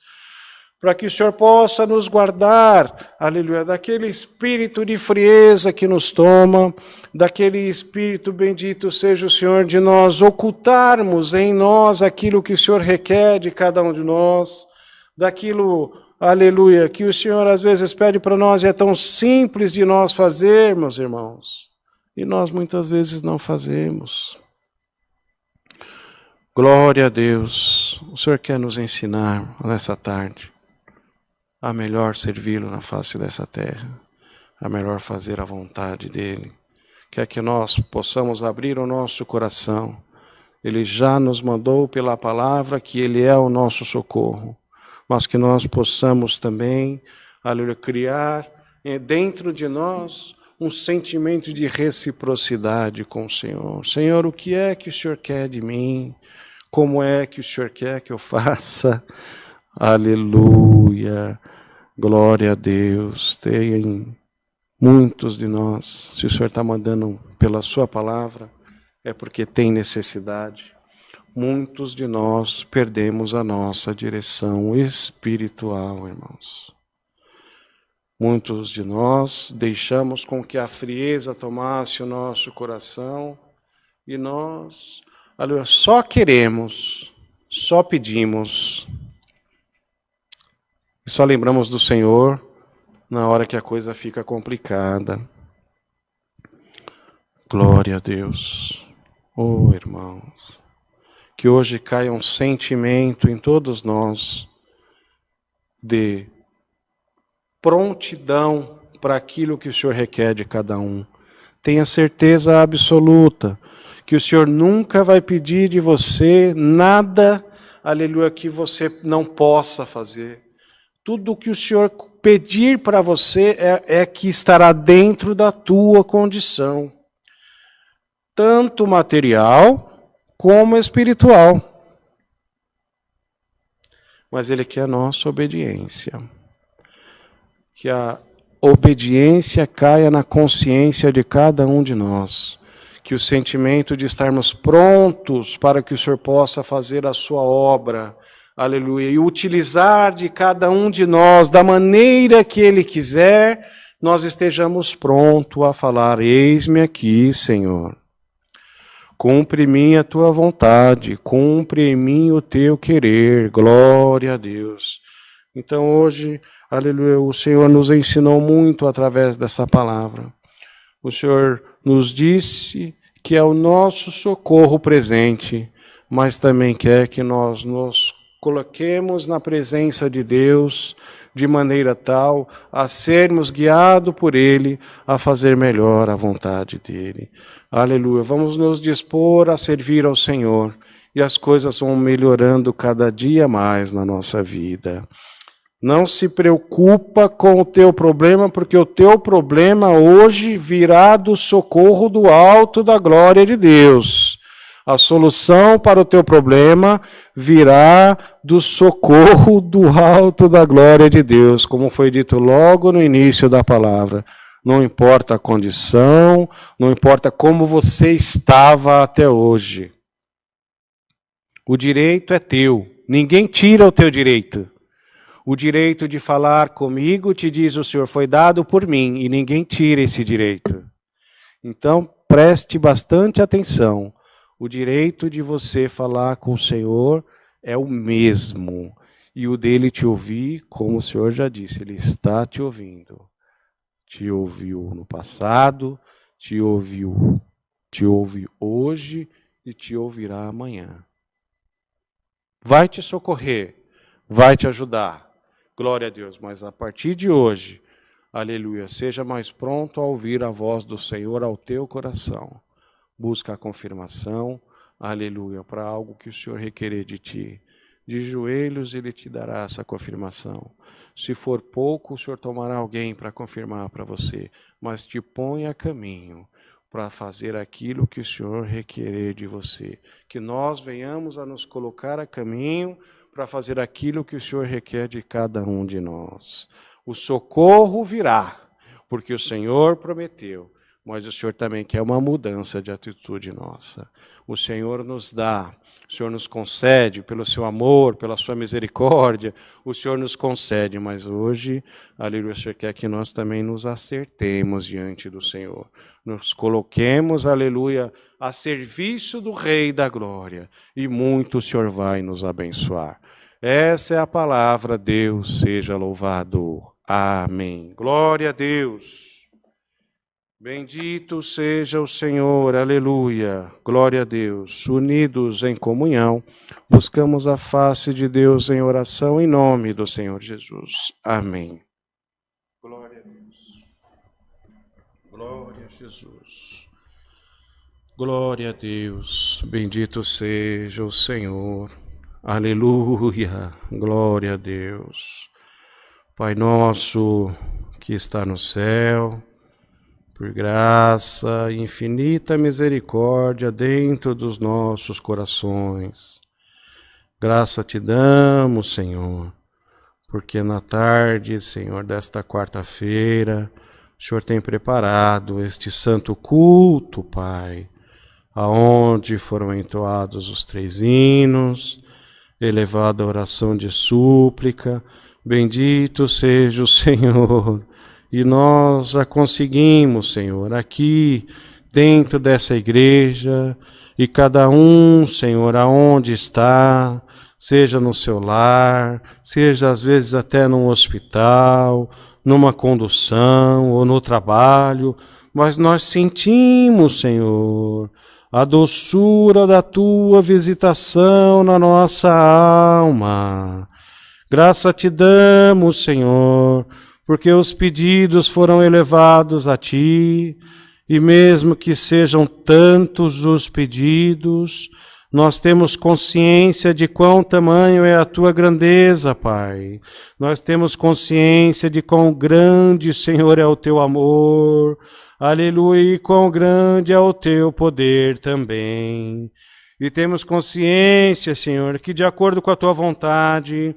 [SPEAKER 1] para que o Senhor possa nos guardar, aleluia, daquele espírito de frieza que nos toma, daquele espírito bendito seja o Senhor, de nós ocultarmos em nós aquilo que o Senhor requer de cada um de nós, daquilo, aleluia, que o Senhor às vezes pede para nós e é tão simples de nós fazermos, irmãos, e nós muitas vezes não fazemos. Glória a Deus, o Senhor quer nos ensinar nessa tarde a melhor servi-lo na face dessa terra, a melhor fazer a vontade dEle. Quer que nós possamos abrir o nosso coração. Ele já nos mandou pela palavra que Ele é o nosso socorro, mas que nós possamos também, aleluia, criar dentro de nós um sentimento de reciprocidade com o Senhor. Senhor, o que é que o Senhor quer de mim? Como é que o Senhor quer que eu faça? Aleluia, glória a Deus. Tem muitos de nós, se o Senhor está mandando pela sua palavra, é porque tem necessidade. Muitos de nós perdemos a nossa direção espiritual, irmãos. Muitos de nós deixamos com que a frieza tomasse o nosso coração e nós, aleluia, só queremos, só pedimos, e só lembramos do Senhor na hora que a coisa fica complicada. Glória a Deus. Oh, irmãos, que hoje caia um sentimento em todos nós de prontidão para aquilo que o Senhor requer de cada um. Tenha certeza absoluta que o Senhor nunca vai pedir de você nada, aleluia, que você não possa fazer. Tudo o que o Senhor pedir para você é que estará dentro da tua condição, tanto material como espiritual. Mas Ele quer a nossa obediência. Que a obediência caia na consciência de cada um de nós. Que o sentimento de estarmos prontos para que o Senhor possa fazer a sua obra, aleluia, e utilizar de cada um de nós da maneira que Ele quiser, nós estejamos prontos a falar: eis-me aqui, Senhor. Cumpre em mim a tua vontade, cumpre em mim o teu querer. Glória a Deus. Então hoje, aleluia, o Senhor nos ensinou muito através dessa palavra. O Senhor nos disse que é o nosso socorro presente, mas também quer que nós nos coloquemos na presença de Deus de maneira tal a sermos guiados por Ele a fazer melhor a vontade dEle. Aleluia. Vamos nos dispor a servir ao Senhor e as coisas vão melhorando cada dia mais na nossa vida. Não se preocupa com o teu problema, porque o teu problema hoje virá do socorro do alto da glória de Deus. A solução para o teu problema virá do socorro do alto da glória de Deus, como foi dito logo no início da palavra. Não importa a condição, não importa como você estava até hoje. O direito é teu. Ninguém tira o teu direito. O direito de falar comigo, te diz o Senhor, foi dado por mim, e ninguém tira esse direito. Então, preste bastante atenção. O direito de você falar com o Senhor é o mesmo. E o dele te ouvir, como o Senhor já disse, ele está te ouvindo. Te ouviu no passado, te ouve hoje e te ouvirá amanhã. Vai te socorrer, vai te ajudar. Glória a Deus, mas a partir de hoje, aleluia, seja mais pronto a ouvir a voz do Senhor ao teu coração. Busca a confirmação, aleluia, para algo que o Senhor requerer de ti. De joelhos ele te dará essa confirmação. Se for pouco, o Senhor tomará alguém para confirmar para você, mas te põe a caminho para fazer aquilo que o Senhor requerer de você. Que nós venhamos a nos colocar a caminho para fazer aquilo que o Senhor requer de cada um de nós. O socorro virá, porque o Senhor prometeu, mas o Senhor também quer uma mudança de atitude nossa. O Senhor nos dá, o Senhor nos concede, pelo seu amor, pela sua misericórdia, o Senhor nos concede, mas hoje, aleluia, o Senhor quer que nós também nos acertemos diante do Senhor. Nos coloquemos, aleluia, a serviço do Rei da Glória, e muito o Senhor vai nos abençoar. Essa é a palavra, Deus seja louvado. Amém. Glória a Deus. Bendito seja o Senhor, aleluia, glória a Deus. Unidos em comunhão, buscamos a face de Deus em oração em nome do Senhor Jesus. Amém. Glória a Deus. Glória a Jesus. Glória a Deus. Bendito seja o Senhor. Aleluia. Glória a Deus. Pai nosso que está no céu, por graça e infinita misericórdia dentro dos nossos corações. Graça te damos, Senhor, porque na tarde, Senhor, desta quarta-feira, o Senhor tem preparado este santo culto, Pai, aonde foram entoados os 3 hinos, elevada a oração de súplica. Bendito seja o Senhor. E nós já conseguimos, Senhor, aqui dentro dessa igreja, e cada um, Senhor, aonde está, seja no seu lar, seja às vezes até num hospital, numa condução ou no trabalho, mas nós sentimos, Senhor, a doçura da tua visitação na nossa alma. Graça te damos, Senhor, porque os pedidos foram elevados a ti, e mesmo que sejam tantos os pedidos, nós temos consciência de quão tamanho é a tua grandeza, Pai. Nós temos consciência de quão grande, Senhor, é o teu amor. Aleluia, e quão grande é o teu poder também. E temos consciência, Senhor, que de acordo com a tua vontade,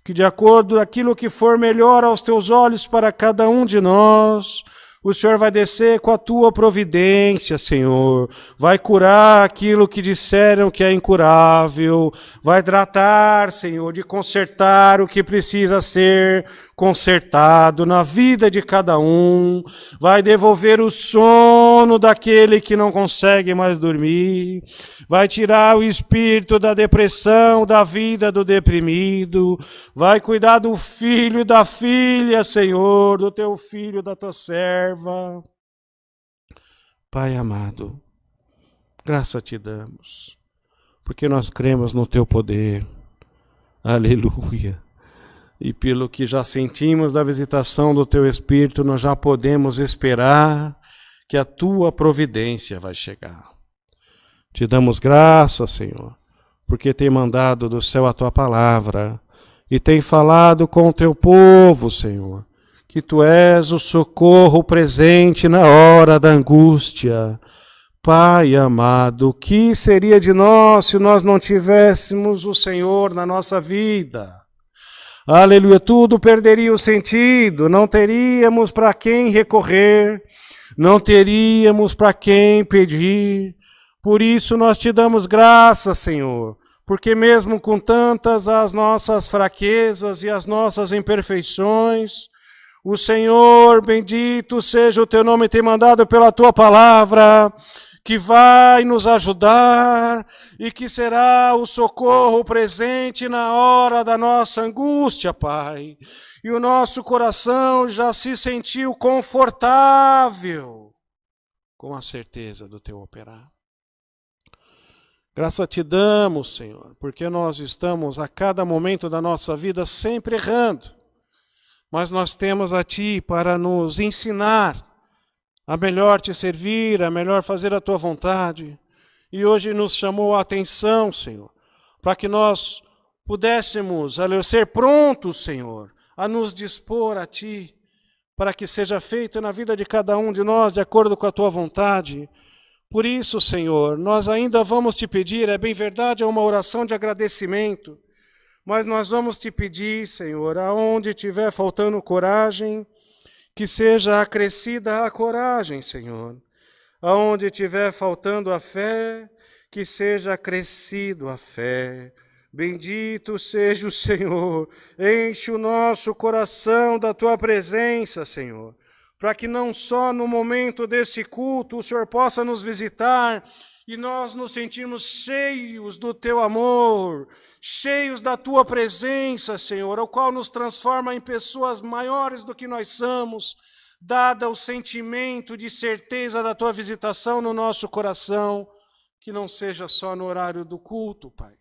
[SPEAKER 1] que de acordo com aquilo que for melhor aos teus olhos para cada um de nós, o Senhor vai descer com a tua providência, Senhor. Vai curar aquilo que disseram que é incurável. Vai tratar, Senhor, de consertar o que precisa ser consertado na vida de cada um. Vai devolver o sono daquele que não consegue mais dormir. Vai tirar o espírito da depressão, da vida do deprimido. Vai cuidar do filho e da filha, Senhor, do teu filho, da tua serva. Pai amado, graça te damos, porque nós cremos no teu poder. Aleluia. E pelo que já sentimos da visitação do teu Espírito, nós já podemos esperar que a tua providência vai chegar. Te damos graça, Senhor, porque tem mandado do céu a tua palavra, e tem falado com o teu povo, Senhor, que tu és o socorro presente na hora da angústia. Pai amado, o que seria de nós se nós não tivéssemos o Senhor na nossa vida? Aleluia, tudo perderia o sentido, não teríamos para quem recorrer, não teríamos para quem pedir. Por isso nós te damos graças, Senhor, porque mesmo com tantas as nossas fraquezas e as nossas imperfeições, o Senhor, bendito seja o teu nome, tem mandado pela tua palavra, que vai nos ajudar e que será o socorro presente na hora da nossa angústia, Pai. E o nosso coração já se sentiu confortável com a certeza do teu operar. Graça te damos, Senhor, porque nós estamos a cada momento da nossa vida sempre errando, mas nós temos a Ti para nos ensinar a melhor te servir, a melhor fazer a tua vontade. E hoje nos chamou a atenção, Senhor, para que nós pudéssemos ser prontos, Senhor, a nos dispor a Ti, para que seja feito na vida de cada um de nós, de acordo com a tua vontade. Por isso, Senhor, nós ainda vamos te pedir, é bem verdade, é uma oração de agradecimento, mas nós vamos te pedir, Senhor, aonde estiver faltando coragem, que seja acrescida a coragem, Senhor. Aonde estiver faltando a fé, que seja acrescido a fé. Bendito seja o Senhor. Enche o nosso coração da Tua presença, Senhor, para que não só no momento desse culto o Senhor possa nos visitar e nós nos sentimos cheios do Teu amor, cheios da Tua presença, Senhor, o qual nos transforma em pessoas maiores do que nós somos, dada o sentimento de certeza da Tua visitação no nosso coração, que não seja só no horário do culto, Pai,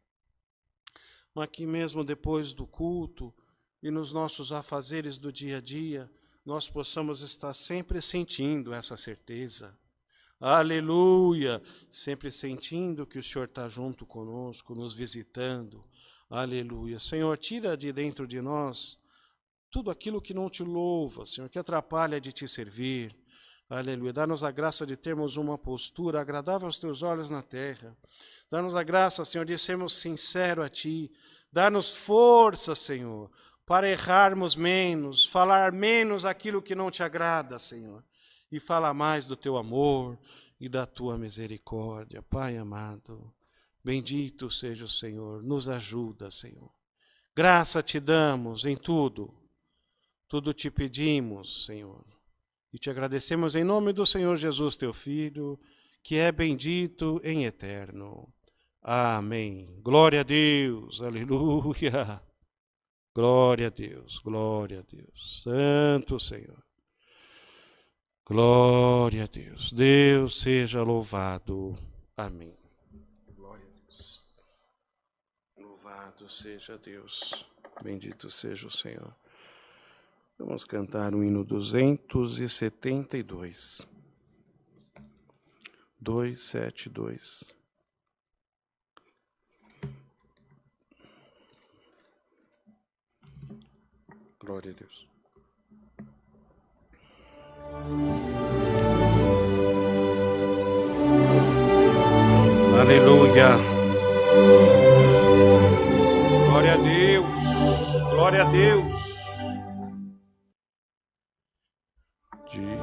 [SPEAKER 1] mas que mesmo depois do culto e nos nossos afazeres do dia a dia, nós possamos estar sempre sentindo essa certeza. Aleluia! Sempre sentindo que o Senhor está junto conosco, nos visitando. Aleluia! Senhor, tira de dentro de nós tudo aquilo que não te louva, Senhor, que atrapalha de te servir. Aleluia! Dá-nos a graça de termos uma postura agradável aos teus olhos na terra. Dá-nos a graça, Senhor, de sermos sinceros a ti. Dá-nos força, Senhor, para errarmos menos, falar menos aquilo que não te agrada, Senhor. E fala mais do teu amor e da tua misericórdia. Pai amado, bendito seja o Senhor, nos ajuda, Senhor. Graça te damos em tudo, tudo te pedimos, Senhor. E te agradecemos em nome do Senhor Jesus, teu Filho, que é bendito em eterno. Amém. Glória a Deus, aleluia. Glória a Deus, glória a Deus. Santo Senhor. Glória a Deus. Deus seja louvado. Amém. Glória a Deus. Louvado seja Deus. Bendito seja o Senhor. Vamos cantar o hino 272. 272. Glória a Deus. Aleluia. Glória a Deus. Glória a Deus. Dia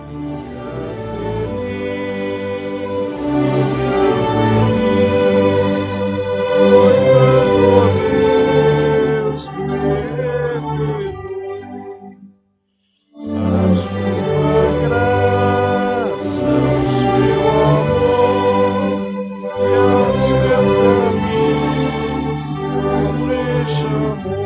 [SPEAKER 1] feliz, foi quando Deus me revelou a sua graça, o seu amor e ao seu caminho me chamou.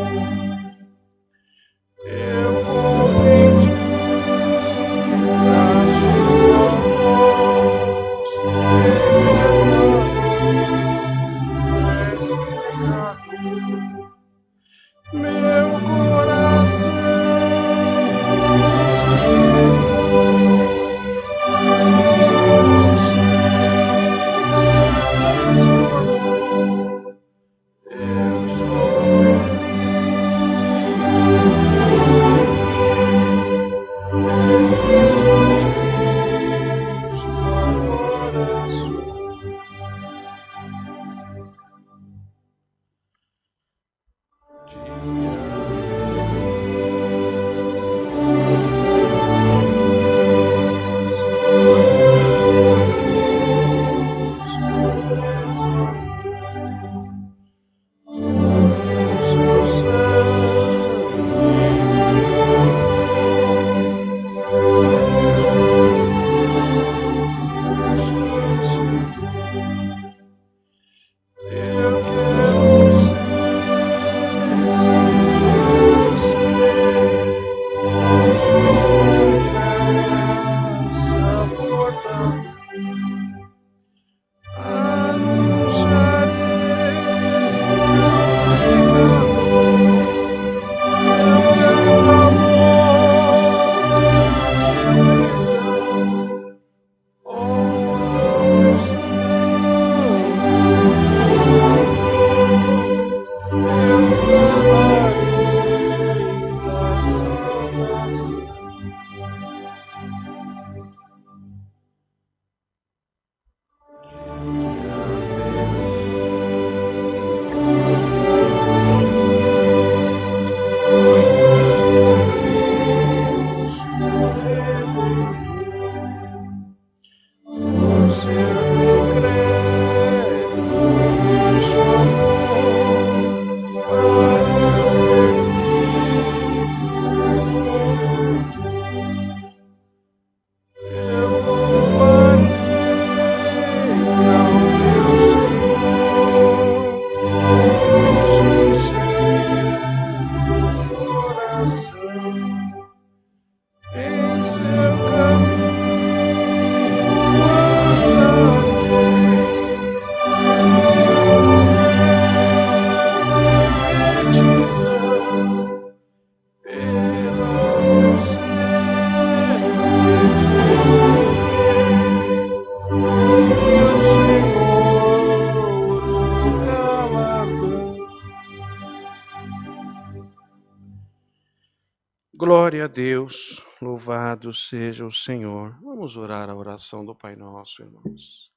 [SPEAKER 1] Glória a Deus, louvado seja o Senhor. Vamos orar a oração do Pai Nosso, irmãos.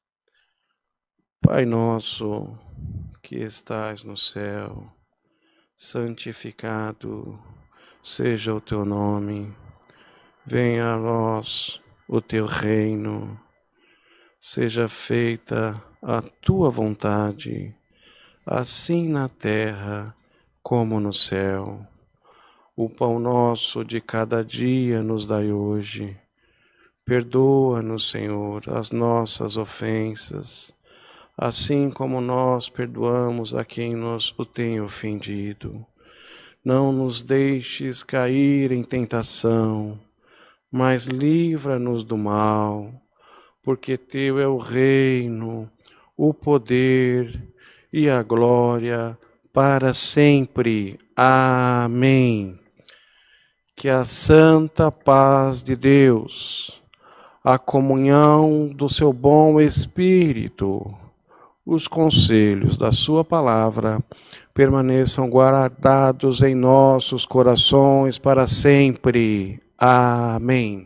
[SPEAKER 1] Pai nosso, que estás no céu, santificado seja o teu nome. Venha a nós o teu reino. Seja feita a tua vontade, assim na terra como no céu. O pão nosso de cada dia nos dai hoje. Perdoa-nos, Senhor, as nossas ofensas, assim como nós perdoamos a quem nos o tem ofendido. Não nos deixes cair em tentação, mas livra-nos do mal, porque teu é o reino, o poder e a glória para sempre. Amém. Que a santa paz de Deus, a comunhão do seu bom Espírito, os conselhos da sua palavra permaneçam guardados em nossos corações para sempre. Amém.